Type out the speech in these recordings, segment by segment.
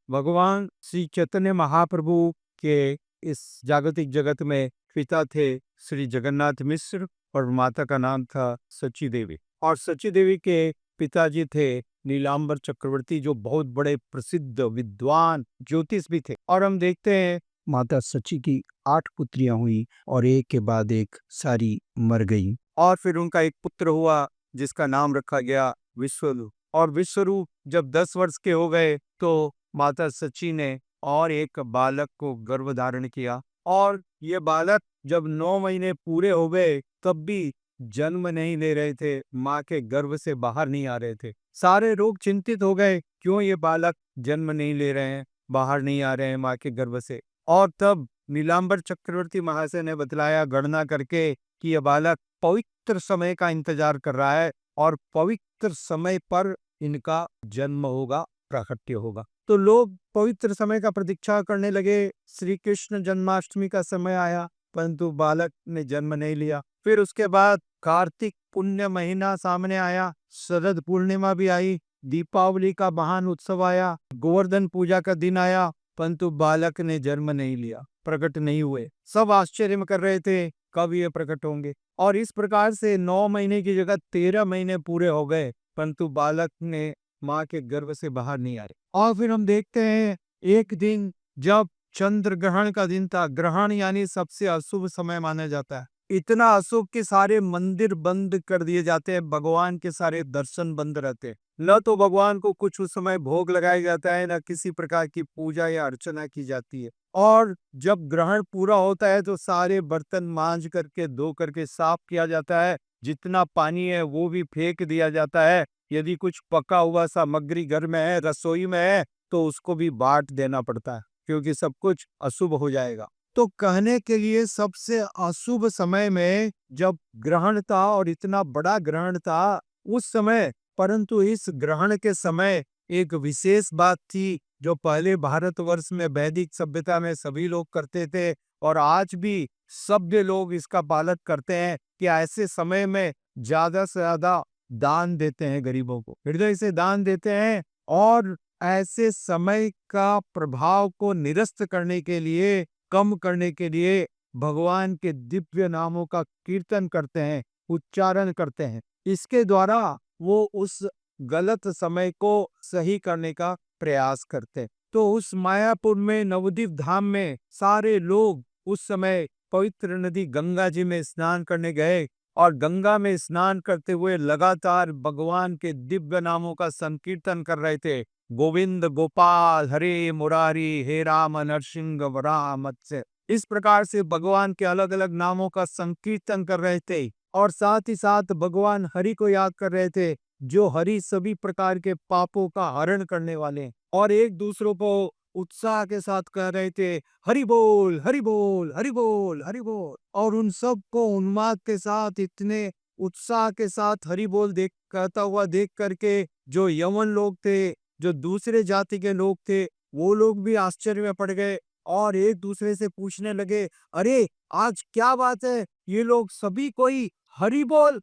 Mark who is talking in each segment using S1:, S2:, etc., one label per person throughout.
S1: भगवान श्री चैतन्य महाप्रभु के इस जागतिक जगत में पिता थे श्री जगन्नाथ मिश्र और माता का नाम था सची देवी। और सची देवी के पिताजी थे नीलांबर चक्रवर्ती, जो बहुत बड़े प्रसिद्ध विद्वान ज्योतिष भी थे। और हम देखते हैं माता सची की 8 पुत्रियां हुई और एक के बाद एक सारी मर गई। और फिर उनका एक पुत्र हुआ जिसका नाम रखा गया विश्वरूप। और विश्वरूप जब 10 वर्ष के हो गए तो माता सची ने और एक बालक को गर्भ धारण किया। और ये बालक जब 9 महीने पूरे हो गए तब भी जन्म नहीं ले रहे थे, माँ के गर्भ से बाहर नहीं आ रहे थे। सारे लोग चिंतित हो गए, क्यों ये बालक जन्म नहीं ले रहे हैं, बाहर नहीं आ रहे हैं माँ के गर्भ से। और तब नीलांबर चक्रवर्ती महाशय ने बतलाया गणना करके कि यह बालक पवित्र समय का इंतजार कर रहा है और पवित्र समय पर इनका जन्म होगा, प्राकट्य होगा। तो लोग पवित्र समय का प्रतीक्षा करने लगे। श्री कृष्ण जन्माष्टमी का समय आया परंतु बालक ने जन्म नहीं लिया। फिर उसके बाद कार्तिक पुण्य महीना सामने आया, शरद पूर्णिमा भी आई, दीपावली का महान उत्सव आया, गोवर्धन पूजा का दिन आया, परंतु बालक ने जन्म नहीं लिया, प्रकट नहीं हुए। सब आश्चर्य में कर रहे थे कब ये प्रकट होंगे। और इस प्रकार से 9 महीने की जगह 13 महीने पूरे हो गए परंतु बालक ने माँ के गर्भ से बाहर नहीं आए। और फिर हम देखते हैं एक दिन जब चंद्र ग्रहण का दिन था, ग्रहण यानी सबसे अशुभ समय माना जाता है, इतना अशुभ कि सारे मंदिर बंद कर दिए जाते हैं, भगवान के सारे दर्शन बंद रहते हैं। न तो भगवान को कुछ उस समय भोग लगाया जाता है, न किसी प्रकार की पूजा या अर्चना की जाती है। और जब ग्रहण पूरा होता है तो सारे बर्तन मांज करके धो करके साफ किया जाता है, जितना पानी है वो भी फेंक दिया जाता है। यदि कुछ पका हुआ सामग्री घर में है, रसोई में है, तो उसको भी बांट देना पड़ता है, क्योंकि सब कुछ अशुभ हो जाएगा। तो कहने के लिए सबसे अशुभ समय में जब ग्रहण था और इतना बड़ा ग्रहण था उस समय, परंतु इस ग्रहण के समय एक विशेष बात थी जो पहले भारतवर्ष में वैदिक सभ्यता में सभी लोग करते थे और आज भी सभ्य लोग इसका पालन करते हैं कि ऐसे समय में ज्यादा से ज्यादा दान देते हैं, गरीबों को हृदय से दान देते हैं। और ऐसे समय का प्रभाव को निरस्त करने के लिए, कम करने के लिए भगवान के दिव्य नामों का कीर्तन करते हैं, उच्चारण करते हैं। इसके द्वारा वो उस गलत समय को सही करने का प्रयास करते हैं। तो उस मायापुर में, नवद्वीप धाम में सारे लोग उस समय पवित्र नदी गंगा जी में स्नान करने गए और गंगा में स्नान करते हुए लगातार भगवान के दिव्य नामों का संकीर्तन कर रहे थे। गोविंद गोपाल हरे मुरारी, हे राम नरसिंह वराह मत्स्य। इस प्रकार से भगवान के अलग अलग नामों का संकीर्तन कर रहे थे और साथ ही साथ भगवान हरि को याद कर रहे थे, जो हरि सभी प्रकार के पापों का हरण करने वाले। और एक दूसरों को उत्साह के साथ कह रहे थे, हरि बोल हरि बोल हरि बोल हरि बोल। और उन सब को उन्माद के साथ, इतने उत्साह के साथ हरि बोल देख कहता हुआ देख करके जो यमन लोग थे, जो दूसरे जाति के लोग थे, वो लोग भी आश्चर्य में पड़ गए और एक दूसरे से पूछने लगे, अरे आज क्या बात है, ये लोग सभी कोई हरि बोल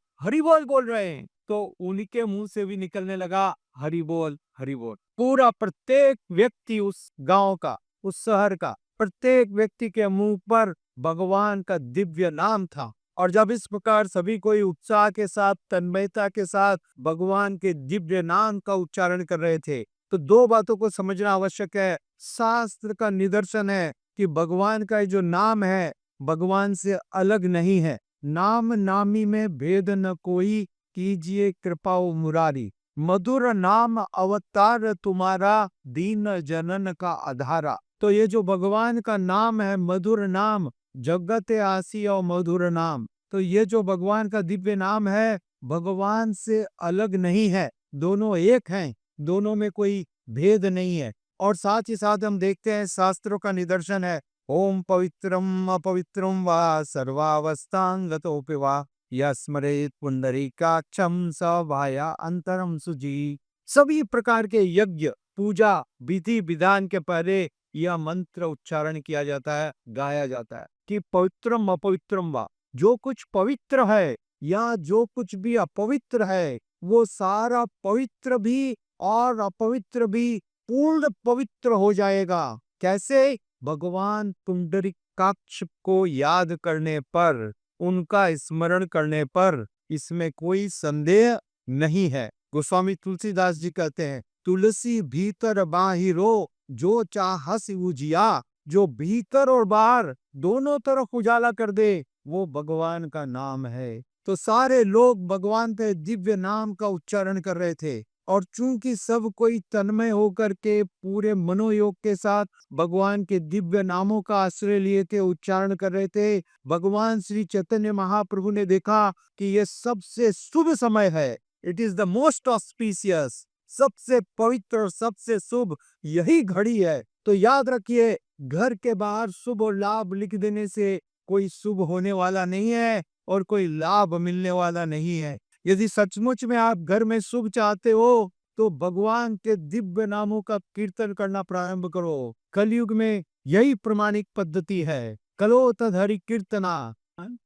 S1: बोल रहे हैं। तो उनके मुंह से भी निकलने लगा हरि बोल हरि बोल। पूरा प्रत्येक व्यक्ति उस गांव का, उस शहर का प्रत्येक व्यक्ति के मुंह पर भगवान का दिव्य नाम था। और जब इस प्रकार सभी कोई उत्साह के साथ, तन्मयता के साथ भगवान के दिव्य नाम का उच्चारण कर रहे थे, तो दो बातों को समझना आवश्यक है। शास्त्र का निदर्शन है कि भगवान का जो नाम है भगवान से अलग नहीं है। नाम नामी में भेद न कोई, कीजिए कृपा मुरारी। मधुर नाम अवतार तुम्हारा, दीन जनन का आधारा। तो ये जो भगवान का नाम है, मधुर नाम, जगत आसी और मधुर नाम, तो ये जो भगवान का दिव्य नाम है भगवान से अलग नहीं है, दोनों एक हैं, दोनों में कोई भेद नहीं है। और साथ ही साथ हम देखते हैं शास्त्रों का निदर्शन है, ओम पवित्रम अपवित्रम वा सर्वावस्थांगतोऽपि वा यस्मरेत् पुंडरीकाक्षं स भाया अंतरम सुजी। सभी प्रकार के यज्ञ, पूजा, विधि विधान के पहले यह मंत्र उच्चारण किया जाता है, गाया जाता है कि पवित्रम अपवित्रम वा, जो कुछ पवित्र है या जो कुछ भी अपवित्र है वो सारा पवित्र भी और अपवित्र भी पूर्ण पवित्र हो जाएगा। कैसे? भगवान पुंडरीकाक्ष को याद करने पर, उनका स्मरण करने पर, इसमें कोई संदेह नहीं है। गोस्वामी तुलसीदास जी कहते हैं, तुलसी भीतर बाहिरो जो चाहस उजिया, जो भीतर और बाहर दोनों तरफ उजाला कर दे, वो भगवान का नाम है। तो सारे लोग भगवान के दिव्य नाम का उच्चारण कर रहे थे, और चूंकि सब कोई तन्मय होकर के पूरे मनोयोग के साथ भगवान के दिव्य नामों का आश्रय लिए के उच्चारण कर रहे थे, भगवान श्री चैतन्य महाप्रभु ने देखा कि ये सबसे शुभ समय है। It is the most auspicious, सबसे पवित्र और सबसे शुभ यही घड़ी है। तो याद रखिए, घर के बाहर शुभ और लाभ लिख देने से कोई शुभ होने वाला नहीं है और कोई लाभ मिलने वाला नहीं है। यदि सचमुच में आप घर में शुभ चाहते हो, तो भगवान के दिव्य नामों का कीर्तन करना प्रारंभ करो। कलयुग में यही प्रमाणिक पद्धति है। कलो तदहरि कीर्तना।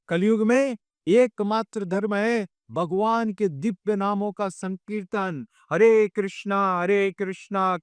S1: कलयुग में एकमात्र धर्म है भगवान के दिव्य नामों का संकीर्तन। हरे कृष्णा कृष्णा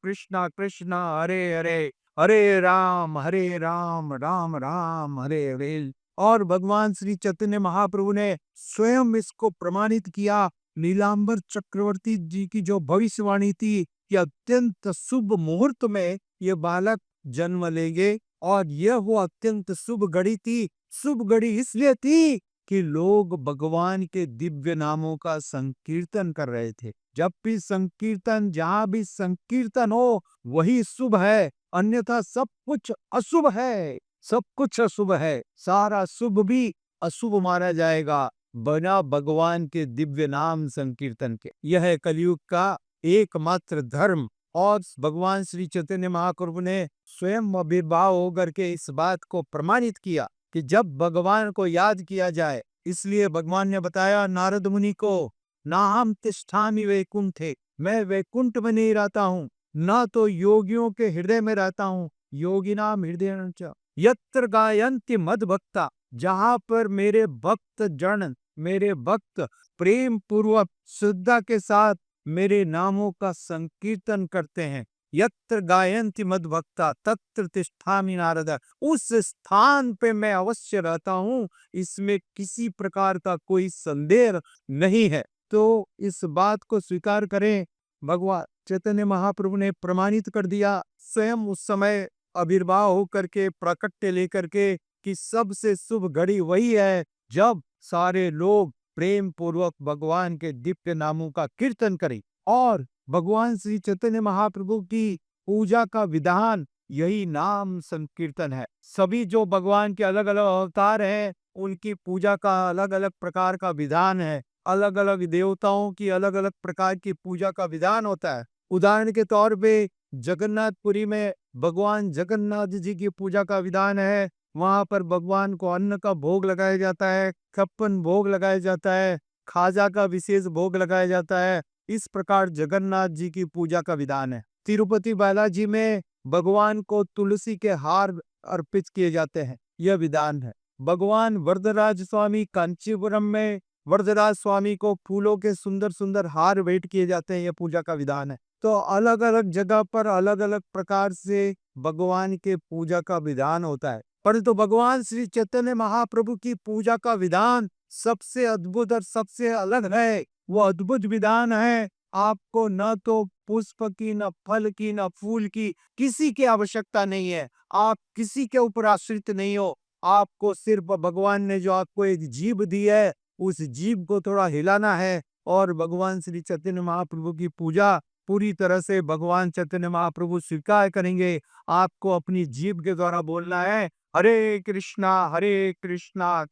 S1: कृष्णा हरे हरे, हरे राम राम राम हरे हरे। और भगवान श्री चैतन्य महाप्रभु ने स्वयं इसको प्रमाणित किया। नीलांबर चक्रवर्ती जी की जो भविष्यवाणी थी कि अत्यंत शुभ मुहूर्त में ये बालक जन्म लेंगे, और यह वो अत्यंत शुभ घड़ी थी। शुभ घड़ी इसलिए थी कि लोग भगवान के दिव्य नामों का संकीर्तन कर रहे थे। जब भी संकीर्तन, जहां भी संकीर्तन हो, वही शुभ है, अन्यथा सब कुछ अशुभ है। सब कुछ अशुभ है, सारा शुभ भी अशुभ माना जाएगा बिना भगवान के दिव्य नाम संकीर्तन के। यह है कलयुग का एकमात्र धर्म। और भगवान श्री चैतन्य महाप्रभु ने स्वयं आविर्भाव होकर के इस बात को प्रमाणित किया कि जब भगवान को याद किया जाए, इसलिए भगवान ने बताया नारद मुनि को, ना हम तिष्ठामि वैकुंठे, मैं वैकुंठ में नहीं रहता हूँ, ना तो योगियों के हृदय में रहता हूँ। योगिनाम हृदय यत्र गायन्ति मद भक्ता, जहां पर मेरे भक्त जन, मेरे भक्त प्रेम पूर्वक श्रद्धा के साथ मेरे नामों का संकीर्तन करते हैं, यत्र गायन्ति मद भक्ता तत्र तिष्ठामि नारद, उस स्थान पे मैं अवश्य रहता हूँ। इसमें किसी प्रकार का कोई संदेह नहीं है। तो इस बात को स्वीकार करें, भगवान चैतन्य महाप्रभु ने प्रमाणित कर दिया स्वयं उस समय आविर्भाव होकर के, प्राकट्य लेकर के, कि सबसे शुभ घड़ी वही है जब सारे लोग प्रेम पूर्वक भगवान के दिव्य नामों का कीर्तन करें। और भगवान श्री चैतन्य महाप्रभु की पूजा का विधान यही नाम संकीर्तन है। सभी जो भगवान के अलग अलग अवतार हैं, उनकी पूजा का अलग अलग प्रकार का विधान है। अलग अलग देवताओं की अलग अलग प्रकार की पूजा का विधान होता है। उदाहरण के तौर पे जगन्नाथपुरी में भगवान जगन्नाथ जी की पूजा का विधान है। वहां पर भगवान को अन्न का भोग लगाया जाता है, 56 भोग लगाया जाता है, खाजा का विशेष भोग लगाया जाता है। इस प्रकार जगन्नाथ जी की पूजा का विधान है। तिरुपति बालाजी में भगवान को तुलसी के हार अर्पित किए जाते हैं, यह विधान है। भगवान वरदराज स्वामी कांचीपुरम में वरदराज स्वामी को फूलों के सुंदर सुंदर हार भेंट किए जाते हैं, यह पूजा का विधान है। तो अलग अलग जगह पर अलग अलग प्रकार से भगवान के पूजा का विधान होता है, परंतु भगवान श्री चैतन्य महाप्रभु की पूजा का विधान सबसे अद्भुत और सबसे अलग है। वो अद्भुत विधान है, आपको न तो पुष्प की, न फल की, न फूल की, किसी की आवश्यकता नहीं है। आप किसी के ऊपर आश्रित नहीं हो। आपको सिर्फ भगवान ने जो आपको एक जीभ दी है, उस जीभ को थोड़ा हिलाना है, और भगवान श्री चैतन्य महाप्रभु की पूजा पूरी तरह से भगवान चैतन्य महाप्रभु स्वीकार करेंगे। आपको अपनी जीभ के द्वारा बोलना है, हरे कृष्णा कृष्णा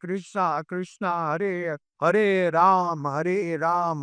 S1: कृष्णा हरे हरे, राम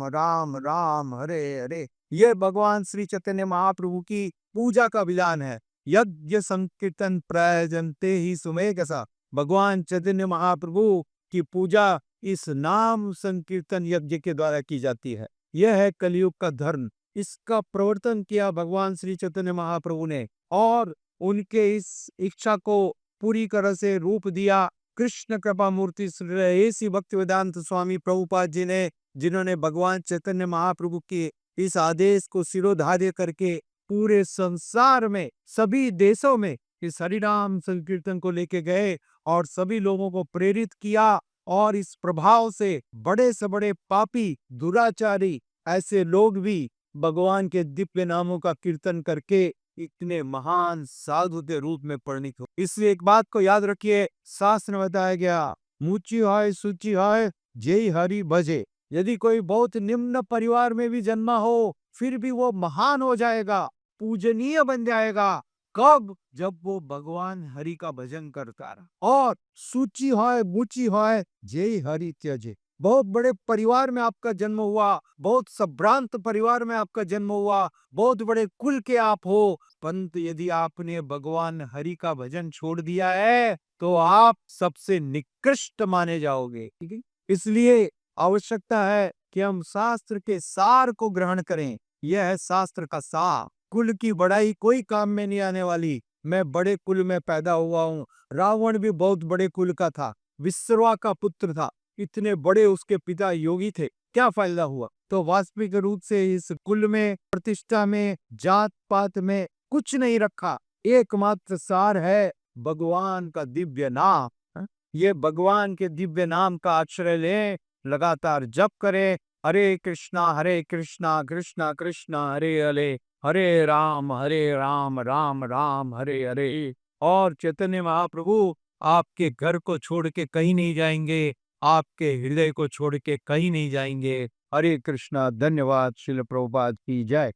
S1: राम राम हरे हरे। यह भगवान श्री चैतन्य महाप्रभु की पूजा का विधान है। यज्ञ संकीर्तन प्रयजन्ते ही सुमेधसा, भगवान चैतन्य महाप्रभु की पूजा इस नाम संकीर्तन यज्ञ के द्वारा की जाती है। यह है कलयुग का धर्म। इसका प्रवर्तन किया भगवान श्री चैतन्य महाप्रभु ने, और उनके इस इच्छा को पूरी तरह से रूप दिया कृष्ण कृपा मूर्ति श्री भक्तिवेदांत स्वामी प्रभुपाद जी ने, जिन्होंने भगवान चैतन्य महाप्रभु के इस आदेश को शिरोधार्य करके पूरे संसार में, सभी देशों में इस हरिनाम संकीर्तन को लेके गए और सभी लोगों को प्रेरित किया। और इस प्रभाव से बड़े से बड़े पापी, दुराचारी ऐसे लोग भी भगवान के दिव्य नामों का कीर्तन करके इतने महान साधु के रूप में परिणित हो। इसलिए एक बात को याद रखिए, शास्त्र में बताया गया, मुची हाय सुची हाय जय हरि भजे। यदि कोई बहुत निम्न परिवार में भी जन्मा हो, फिर भी वो महान हो जाएगा, पूजनीय बन जाएगा। कब? जब वो भगवान हरि का भजन करता रहा। और सूची है, मुची है, जय हरि त्यजे। बहुत बड़े परिवार में आपका जन्म हुआ, बहुत संभ्रांत परिवार में आपका जन्म हुआ, बहुत बड़े कुल के आप हो, परंतु यदि आपने भगवान हरि का भजन छोड़ दिया है, तो आप सबसे निकृष्ट माने जाओगे। ठीक है? इसलिए आवश्यकता है कि हम शास्त्र के सार को ग्रहण करें। यह है शास्त्र का सार। कुल की बड़ाई कोई काम में नहीं आने वाली। मैं बड़े कुल में पैदा हुआ हूँ। रावण भी बहुत बड़े कुल का था, विश्रवा का पुत्र था, इतने बड़े उसके पिता योगी थे, क्या फायदा हुआ? तो वास्तविक रूप से इस कुल में, प्रतिष्ठा में, जात पात में कुछ नहीं रखा। एकमात्र सार है भगवान का दिव्य नाम। ये भगवान के दिव्य नाम का आश्रय लें, लगातार जप करें। हरे कृष्णा कृष्णा कृष्णा हरे हरे, हरे राम राम राम हरे हरे। और चैतन्य महाप्रभु आपके घर को छोड़ के कहीं नहीं जाएंगे, आपके हृदय को छोड़ के कहीं नहीं जाएंगे। हरे कृष्णा। धन्यवाद। श्रील प्रभुपाद की जय।